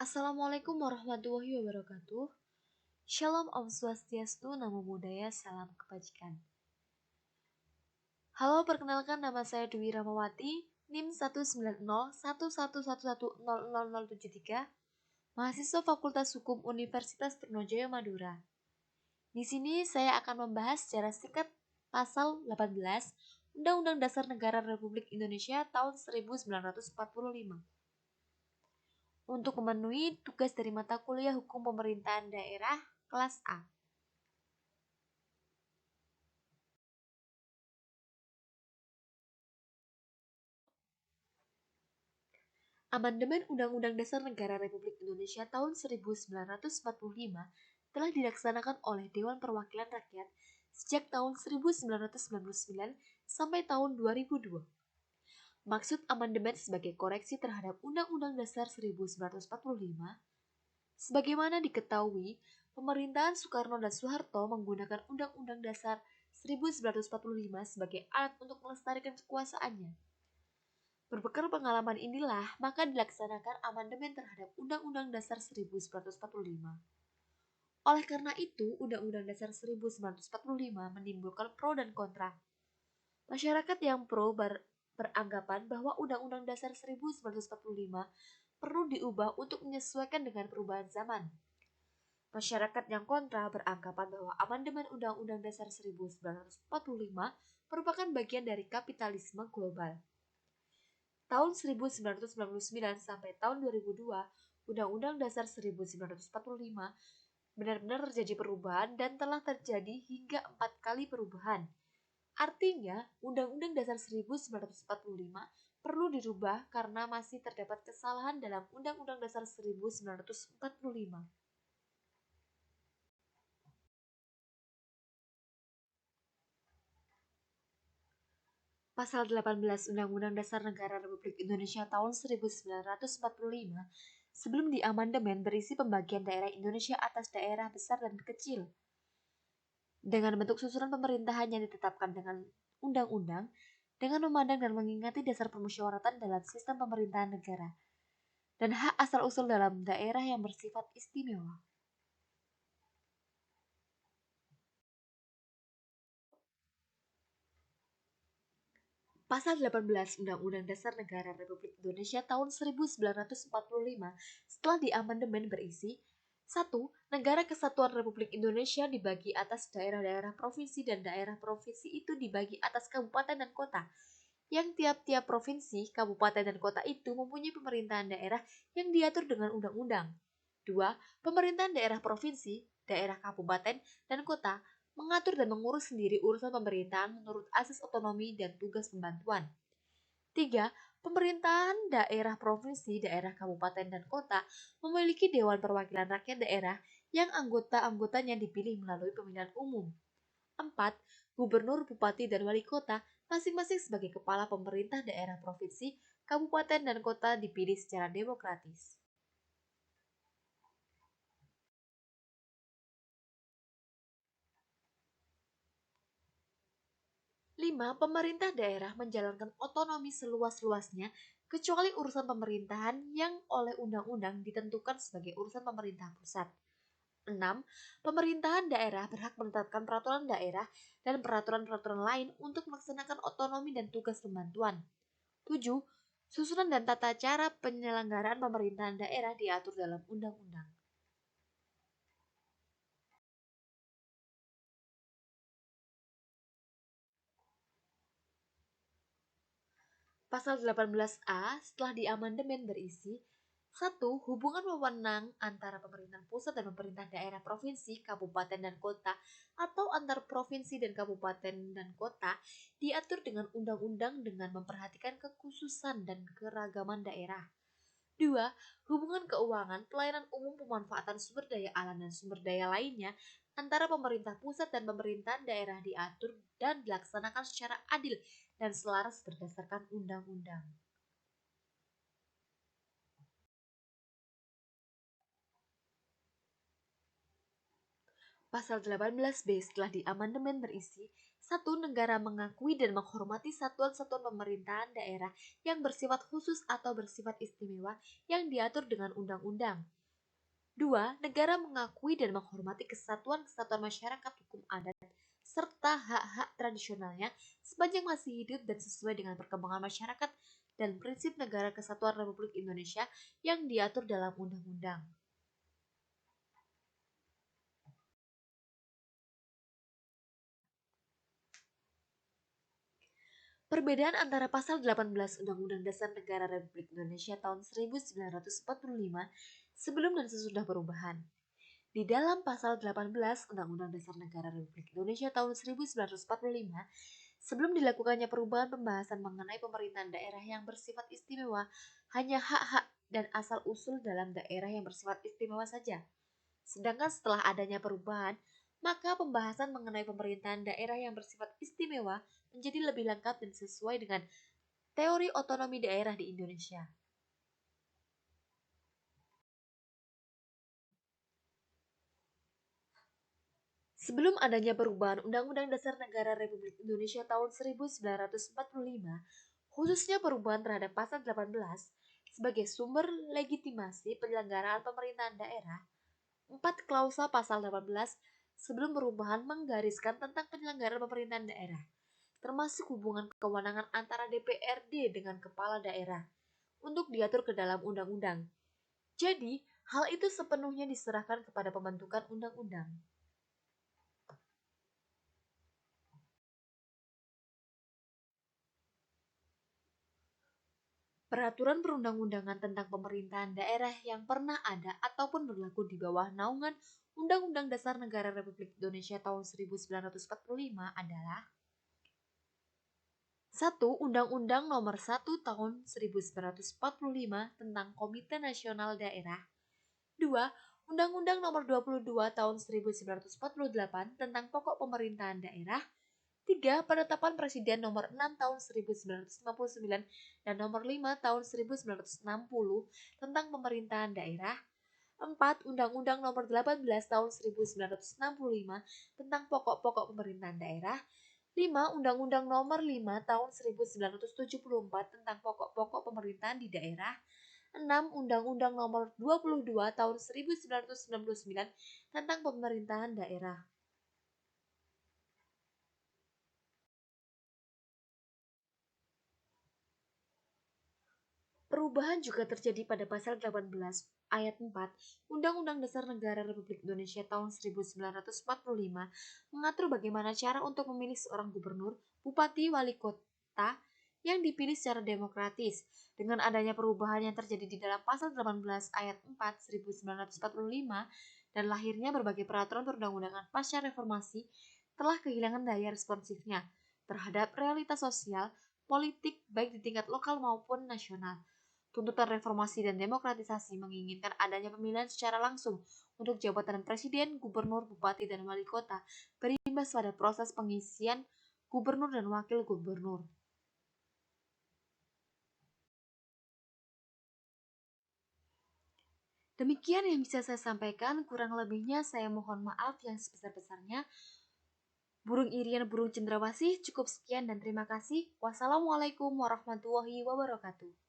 Assalamualaikum warahmatullahi wabarakatuh. Shalom Om Swastiastu, Namo Buddhaya, Salam Kebajikan. Halo, perkenalkan nama saya Dwi Ramawati, NIM 1901111100073, mahasiswa Fakultas Hukum Universitas Trunojoyo Madura. Di sini saya akan membahas secara singkat Pasal 18 Undang-Undang Dasar Negara Republik Indonesia tahun 1945. Untuk memenuhi tugas dari mata kuliah Hukum Pemerintahan Daerah kelas A. Amandemen Undang-Undang Dasar Negara Republik Indonesia tahun 1945 telah dilaksanakan oleh Dewan Perwakilan Rakyat sejak tahun 1999 sampai tahun 2002. Maksud amandemen sebagai koreksi terhadap Undang-Undang Dasar 1945, sebagaimana diketahui, pemerintahan Soekarno dan Soeharto menggunakan Undang-Undang Dasar 1945 sebagai alat untuk melestarikan kekuasaannya. Berbekal pengalaman inilah, maka dilaksanakan amandemen terhadap Undang-Undang Dasar 1945. Oleh karena itu, Undang-Undang Dasar 1945 menimbulkan pro dan kontra. Masyarakat yang pro beranggapan bahwa Undang-Undang Dasar 1945 perlu diubah untuk menyesuaikan dengan perubahan zaman. Masyarakat yang kontra beranggapan bahwa amandemen Undang-Undang Dasar 1945 merupakan bagian dari kapitalisme global. Tahun 1999 sampai tahun 2002, Undang-Undang Dasar 1945 benar-benar terjadi perubahan dan telah terjadi hingga 4 kali perubahan. Artinya, Undang-Undang Dasar 1945 perlu dirubah karena masih terdapat kesalahan dalam Undang-Undang Dasar 1945. Pasal 18 Undang-Undang Dasar Negara Republik Indonesia tahun 1945 sebelum diamandemen berisi pembagian daerah Indonesia atas daerah besar dan kecil. Dengan bentuk susunan pemerintahan yang ditetapkan dengan undang-undang, dengan memandang dan mengingati dasar permusyawaratan dalam sistem pemerintahan negara, dan hak asal-usul dalam daerah yang bersifat istimewa. Pasal 18 Undang-Undang Dasar Negara Republik Indonesia tahun 1945 setelah diamandemen berisi 1. Negara Kesatuan Republik Indonesia dibagi atas daerah-daerah provinsi dan daerah provinsi itu dibagi atas kabupaten dan kota, yang tiap-tiap provinsi, kabupaten, dan kota itu mempunyai pemerintahan daerah yang diatur dengan undang-undang. 2. Pemerintahan daerah provinsi, daerah kabupaten, dan kota mengatur dan mengurus sendiri urusan pemerintahan menurut asas otonomi dan tugas pembantuan. 3. Pemerintahan daerah provinsi, daerah kabupaten, dan kota memiliki Dewan Perwakilan Rakyat Daerah yang anggota-anggotanya dipilih melalui pemilihan umum. 4. Gubernur, bupati, dan wali kota masing-masing sebagai kepala pemerintah daerah provinsi, kabupaten, dan kota dipilih secara demokratis. Lima, pemerintah daerah menjalankan otonomi seluas-luasnya kecuali urusan pemerintahan yang oleh undang-undang ditentukan sebagai urusan pemerintah pusat. 6. Pemerintahan daerah berhak menetapkan peraturan daerah dan peraturan-peraturan lain untuk melaksanakan otonomi dan tugas pembantuan. 7. Susunan dan tata cara penyelenggaraan pemerintahan daerah diatur dalam undang-undang. Pasal 18A setelah diamandemen berisi 1. Hubungan wewenang antara pemerintahan pusat dan pemerintah daerah provinsi, kabupaten, dan kota atau antar provinsi dan kabupaten dan kota diatur dengan undang-undang dengan memperhatikan kekhususan dan keragaman daerah. 2. Hubungan keuangan, pelayanan umum, pemanfaatan sumber daya alam dan sumber daya lainnya antara pemerintah pusat dan pemerintahan daerah diatur dan dilaksanakan secara adil dan selaras berdasarkan undang-undang. Pasal 18B setelah diamandemen berisi Satu, negara mengakui dan menghormati satuan-satuan pemerintahan daerah yang bersifat khusus atau bersifat istimewa yang diatur dengan undang-undang. Dua, negara mengakui dan menghormati kesatuan-kesatuan masyarakat hukum adat serta hak-hak tradisionalnya sepanjang masih hidup dan sesuai dengan perkembangan masyarakat dan prinsip negara kesatuan Republik Indonesia yang diatur dalam undang-undang. Perbedaan antara pasal 18 Undang-Undang Dasar Negara Republik Indonesia tahun 1945 sebelum dan sesudah perubahan. Di dalam pasal 18 Undang-Undang Dasar Negara Republik Indonesia tahun 1945, sebelum dilakukannya perubahan pembahasan mengenai pemerintahan daerah yang bersifat istimewa, hanya hak-hak dan asal-usul dalam daerah yang bersifat istimewa saja. Sedangkan setelah adanya perubahan, maka pembahasan mengenai pemerintahan daerah yang bersifat istimewa menjadi lebih lengkap dan sesuai dengan teori otonomi daerah di Indonesia. Sebelum adanya perubahan Undang-Undang Dasar Negara Republik Indonesia tahun 1945, khususnya perubahan terhadap pasal 18 sebagai sumber legitimasi penyelenggaraan pemerintahan daerah, 4 klausa pasal 18 sebelum perubahan menggariskan tentang penyelenggaraan pemerintahan daerah, termasuk hubungan kewenangan antara DPRD dengan kepala daerah, untuk diatur ke dalam undang-undang. Jadi, hal itu sepenuhnya diserahkan kepada pembentukan undang-undang. Peraturan perundang-undangan tentang pemerintahan daerah yang pernah ada ataupun berlaku di bawah naungan Undang-Undang Dasar Negara Republik Indonesia tahun 1945 adalah: 1. Undang-Undang Nomor 1 Tahun 1945 tentang Komite Nasional Daerah. 2. Undang-Undang Nomor 22 Tahun 1948 tentang Pokok Pemerintahan Daerah. 3. Penetapan Presiden Nomor 6 Tahun 1959 dan Nomor 5 Tahun 1960 tentang Pemerintahan Daerah. 4. Undang-Undang Nomor 18 Tahun 1965 tentang Pokok-pokok Pemerintahan Daerah. 5. Undang-Undang Nomor 5 Tahun 1974 tentang Pokok-pokok Pemerintahan di Daerah. 6. Undang-Undang Nomor 22 Tahun 1999 tentang Pemerintahan Daerah. Perubahan juga terjadi pada pasal 18 ayat 4 Undang-Undang Dasar Negara Republik Indonesia tahun 1945 mengatur bagaimana cara untuk memilih seorang gubernur, bupati, wali kota yang dipilih secara demokratis. Dengan adanya perubahan yang terjadi di dalam pasal 18 ayat 4 1945 dan lahirnya berbagai peraturan perundang-undangan pasca reformasi telah kehilangan daya responsifnya terhadap realitas sosial, politik baik di tingkat lokal maupun nasional. Tuntutan reformasi dan demokratisasi menginginkan adanya pemilihan secara langsung untuk jabatan presiden, gubernur, bupati, dan wali kota, berimbas pada proses pengisian gubernur dan wakil gubernur. Demikian yang bisa saya sampaikan, kurang lebihnya saya mohon maaf yang sebesar-besarnya. Burung irian burung cendrawasih, cukup sekian dan terima kasih. Wassalamualaikum warahmatullahi wabarakatuh.